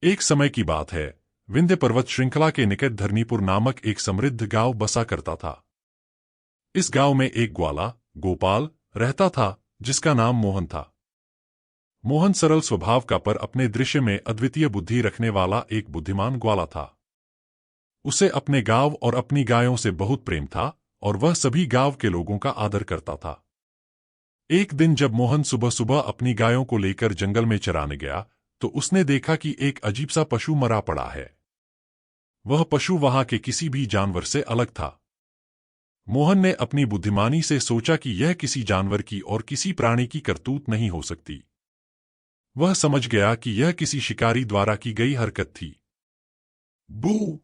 एक समय की बात है, विंध्य पर्वत श्रृंखला के निकट धरनीपुर नामक एक समृद्ध गांव बसा करता था। इस गांव में एक ग्वाला गोपाल रहता था जिसका नाम मोहन था। मोहन सरल स्वभाव का पर अपने दृश्य में अद्वितीय बुद्धि रखने वाला एक बुद्धिमान ग्वाला था। उसे अपने गांव और अपनी गायों से बहुत प्रेम था और वह सभी गांव के लोगों का आदर करता था। एक दिन जब मोहन सुबह सुबह अपनी गायों को लेकर जंगल में चराने गया तो उसने देखा कि एक अजीब सा पशु मरा पड़ा है। वह पशु वहां के किसी भी जानवर से अलग था। मोहन ने अपनी बुद्धिमानी से सोचा कि यह किसी जानवर की और किसी प्राणी की करतूत नहीं हो सकती। वह समझ गया कि यह किसी शिकारी द्वारा की गई हरकत थी। बू!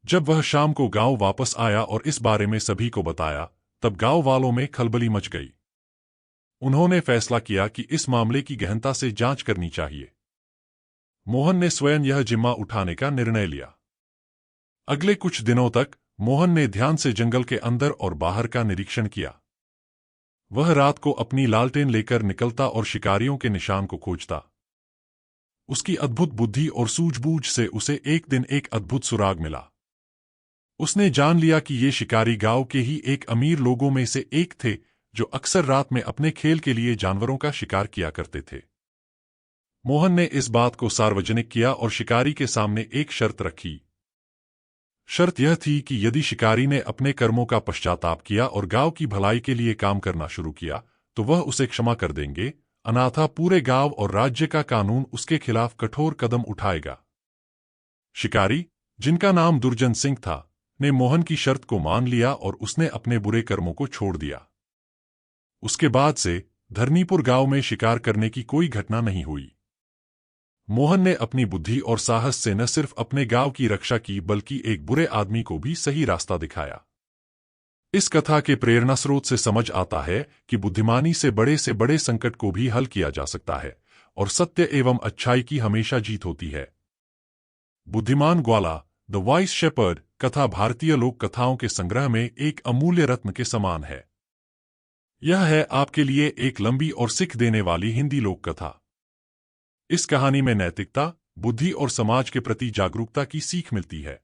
जब वह शाम को गांव वापस आया और इस बारे में सभी को बताया, तब गांव वालों में खलबली मच गई। उन्होंने फैसला किया कि इस मामले की गहनता से जांच करनी चाहिए। मोहन ने स्वयं यह जिम्मा उठाने का निर्णय लिया। अगले कुछ दिनों तक मोहन ने ध्यान से जंगल के अंदर और बाहर का निरीक्षण किया। वह रात को अपनी लालटेन लेकर निकलता और शिकारियों के निशान को खोजता। उसकी अद्भुत बुद्धि और सूझबूझ से उसे एक दिन एक अद्भुत सुराग मिला। उसने जान लिया कि ये शिकारी गांव के ही एक अमीर लोगों में से एक थे जो अक्सर रात में अपने खेल के लिए जानवरों का शिकार किया करते थे। मोहन ने इस बात को सार्वजनिक किया और शिकारी के सामने एक शर्त रखी। शर्त यह थी कि यदि शिकारी ने अपने कर्मों का पश्चाताप किया और गांव की भलाई के लिए काम करना शुरू किया तो वह उसे क्षमा कर देंगे, अन्यथा पूरे गांव और राज्य का कानून उसके खिलाफ कठोर कदम उठाएगा। शिकारी, जिनका नाम दुर्जन सिंह था, ने मोहन की शर्त को मान लिया और उसने अपने बुरे कर्मों को छोड़ दिया। उसके बाद से धरनीपुर गांव में शिकार करने की कोई घटना नहीं हुई। मोहन ने अपनी बुद्धि और साहस से न सिर्फ अपने गांव की रक्षा की बल्कि एक बुरे आदमी को भी सही रास्ता दिखाया। इस कथा के प्रेरणा स्रोत से समझ आता है कि बुद्धिमानी से बड़े संकट को भी हल किया जा सकता है और सत्य एवं अच्छाई की हमेशा जीत होती है। बुद्धिमान ग्वाला, द वाइज शेपर्ड कथा भारतीय लोक कथाओं के संग्रह में एक अमूल्य रत्न के समान है। यह है आपके लिए एक लंबी और सीख देने वाली हिंदी लोक कथा। इस कहानी में नैतिकता, बुद्धि और समाज के प्रति जागरूकता की सीख मिलती है।